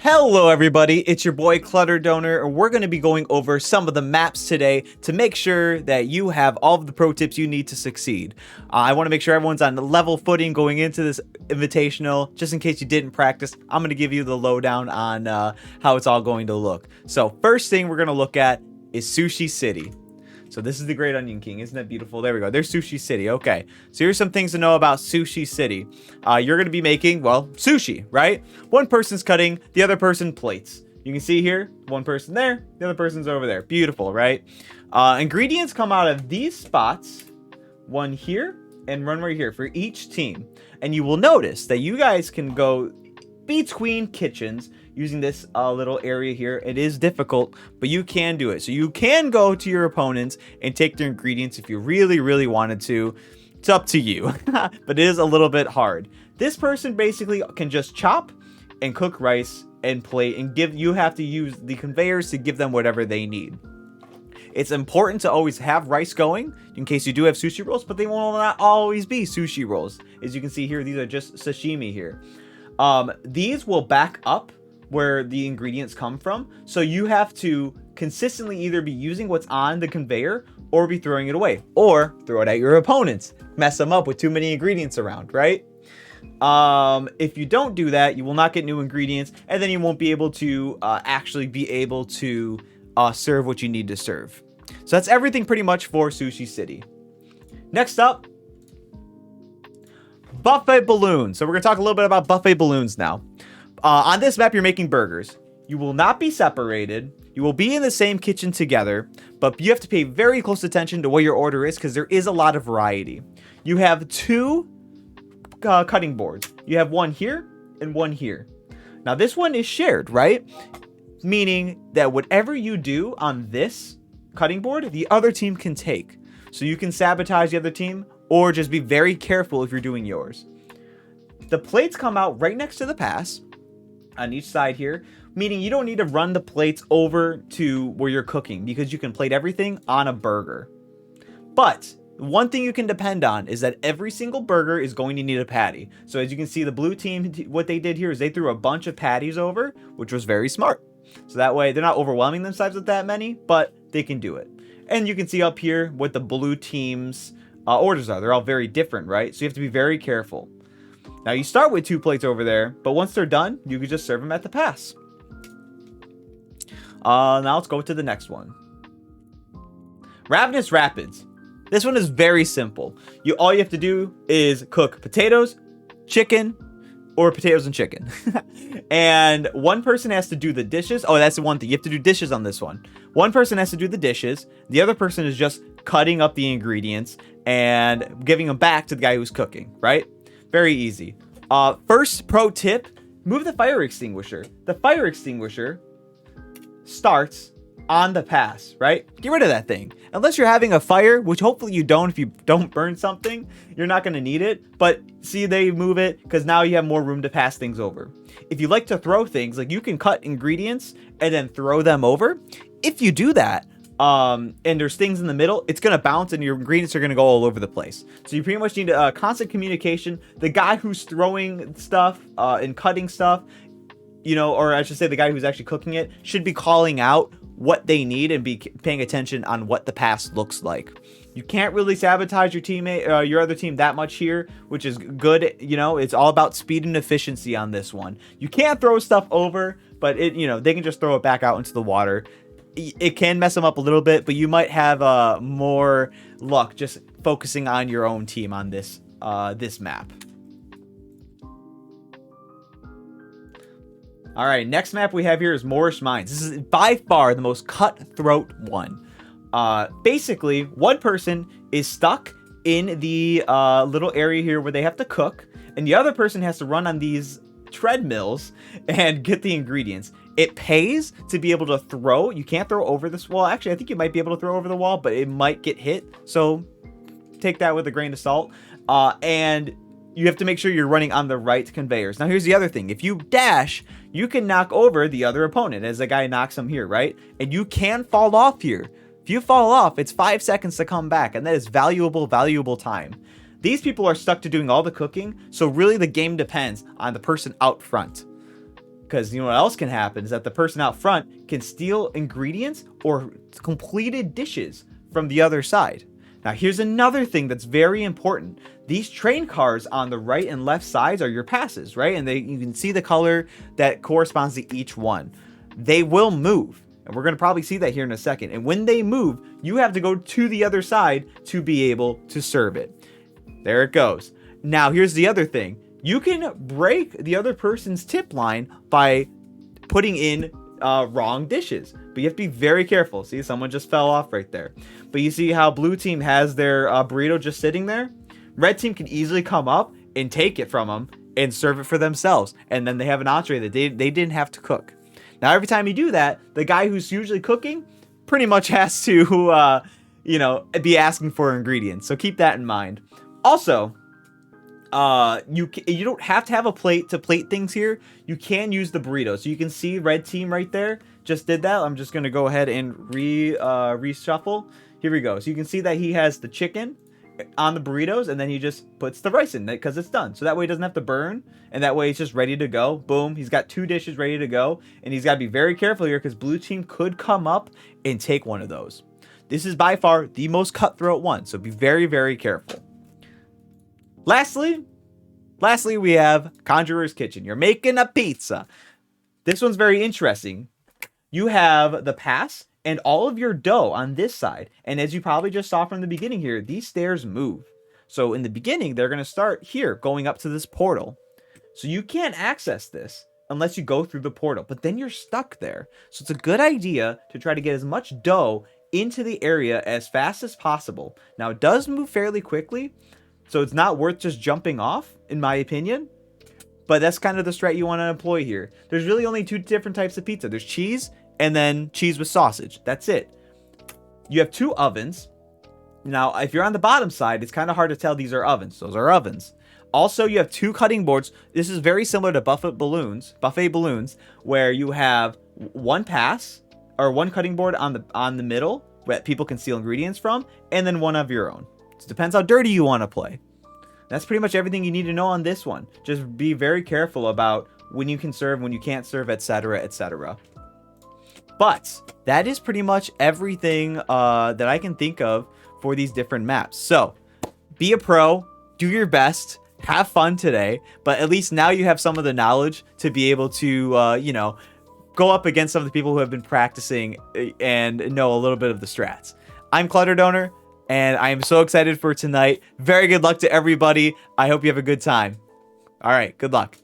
Hello everybody, it's your boy Clutterdonor, and we're going to be going over some of the maps today to make sure that you have all of the pro tips you need to succeed. I want to make sure everyone's on level footing going into this invitational. Just in case you didn't practice, I'm going to give you the lowdown on how it's all going to look. So first thing we're going to look at is Sushi City. So this is the Great Onion King. Isn't that beautiful? There we go. There's Sushi City. Okay. So here's some things to know about Sushi City. You're going to be making, well, sushi, right? One person's cutting, the other person plates. You can see here, one person there, the other person's over there. Beautiful, right? Ingredients come out of these spots, one here and one right here for each team. And you will notice that you guys can go between kitchens using this little area here. It is difficult, but you can do it. So you can go to your opponents and take their ingredients if you really wanted to. It's up to you, but it is a little bit hard. This person basically can just chop and cook rice and plate and you have to use the conveyors to give them whatever they need. It's important to always have rice going in case you do have sushi rolls, but they will not always be sushi rolls. As you can see here, these are just sashimi here. These will back up where the ingredients come from, so you have to consistently either be using what's on the conveyor or be throwing it away, or throw it at your opponents, mess them up with too many ingredients around, right? If you don't do that, you will not get new ingredients, and then you won't be able to actually be able to serve what you need to serve. So that's everything pretty much for Sushi City. Next up, buffet balloons. So we're gonna talk a little bit about buffet balloons now. On this map, you're making burgers. You will not be separated. You will be in the same kitchen together, but you have to pay very close attention to what your order is because there is a lot of variety. You have two cutting boards. You have one here and one here. Now this one is shared, right? Meaning that whatever you do on this cutting board, the other team can take. So you can sabotage the other team or just be very careful if you're doing yours. The plates come out right next to the pass on each side here, meaning you don't need to run the plates over to where you're cooking because you can plate everything on a burger. But one thing you can depend on is that every single burger is going to need a patty. So as you can see, the blue team, what they did here is they threw a bunch of patties over, which was very smart. So that way they're not overwhelming themselves with that many, but they can do it. And you can see up here what the blue team's orders are. They're all very different, right? So you have to be very careful. Now you start with two plates over there, but once they're done, you can just serve them at the pass. Now let's go to the next one. Ravenous Rapids. This one is very simple. All you have to do is cook potatoes, chicken, or potatoes and chicken. And one person has to do the dishes. Oh, that's the one thing. You have to do dishes on this one. One person has to do the dishes. The other person is just cutting up the ingredients and giving them back to the guy who's cooking, right? Very easy. First pro tip, move the fire extinguisher. The fire extinguisher starts on the pass, right? Get rid of that thing. Unless you're having a fire, which hopefully you don't. If you don't burn something, you're not going to need it. But see, they move it because now you have more room to pass things over. If you like to throw things, like you can cut ingredients and then throw them over. If you do that, and there's things in the middle, it's going to bounce and your ingredients are going to go all over the place. So you pretty much need constant communication. The guy who's throwing stuff and cutting stuff, you know, or I should say the guy who's actually cooking it should be calling out what they need and be paying attention on what the pass looks like. You can't really sabotage your teammate, your other team that much here, which is good. You know, it's all about speed and efficiency on this one. You can't throw stuff over, but they can just throw it back out into the water. It can mess them up a little bit, but you might have more luck just focusing on your own team on this map. All right, next map we have here is Moorish Mines. This is by far the most cutthroat one. Basically, one person is stuck in the little area here where they have to cook, and the other person has to run on these treadmills and get the ingredients. It pays to be able to throw. You can't throw over this wall. Actually, I think you might be able to throw over the wall, but it might get hit. So take that with a grain of salt. And you have to make sure you're running on the right conveyors. Now, here's the other thing. If you dash, you can knock over the other opponent as the guy knocks him here, right? And you can fall off here. If you fall off, it's 5 seconds to come back, and that is valuable time. These people are stuck to doing all the cooking, so really the game depends on the person out front. Because you know what else can happen is that the person out front can steal ingredients or completed dishes from the other side. Now here's another thing that's very important. These train cars on the right and left sides are your passes, right? And you can see the color that corresponds to each one. They will move. And we're going to probably see that here in a second. And when they move, you have to go to the other side to be able to serve it. There it goes. Now, here's the other thing. You can break the other person's tip line by putting in wrong dishes. But you have to be very careful. See, someone just fell off right there. But you see how blue team has their burrito just sitting there? Red team can easily come up and take it from them and serve it for themselves. And then they have an entree that they didn't have to cook. Now, every time you do that, the guy who's usually cooking pretty much has to, be asking for ingredients. So keep that in mind. Also, you don't have to have a plate to plate things here. You can use the burrito. So you can see red team right there just did that. I'm just going to go ahead and reshuffle. Here we go. So you can see that he has the chicken on the burritos, and then he just puts the rice in it because it's done. So that way it doesn't have to burn, and that way it's just ready to go. Boom. He's got 2 dishes ready to go, and he's got to be very careful here because blue team could come up and take one of those. This is by far the most cutthroat one, so be very, very careful. Lastly, we have Conjurer's Kitchen. You're making a pizza. This one's very interesting. You have the pass and all of your dough on this side. And as you probably just saw from the beginning here, these stairs move. So in the beginning, they're going to start here going up to this portal. So you can't access this unless you go through the portal, but then you're stuck there. So it's a good idea to try to get as much dough into the area as fast as possible. Now it does move fairly quickly, so it's not worth just jumping off, in my opinion. But that's kind of the strat you want to employ here. There's really only 2 different types of pizza. There's cheese and then cheese with sausage. That's it. You have 2 ovens. Now, if you're on the bottom side, it's kind of hard to tell these are ovens. Those are ovens. Also, you have 2 cutting boards. This is very similar to buffet balloons, where you have 1 pass or 1 cutting board on the middle that people can steal ingredients from, and then 1 of your own. It depends how dirty you want to play. That's pretty much everything you need to know on this one. Just be very careful about when you can serve, when you can't serve, etc., etc. But that is pretty much everything that I can think of for these different maps. So be a pro, do your best, have fun today, but at least now you have some of the knowledge to be able to, go up against some of the people who have been practicing and know a little bit of the strats. I'm Clutterdonor, and I am so excited for tonight. Very good luck to everybody. I hope you have a good time. All right, good luck.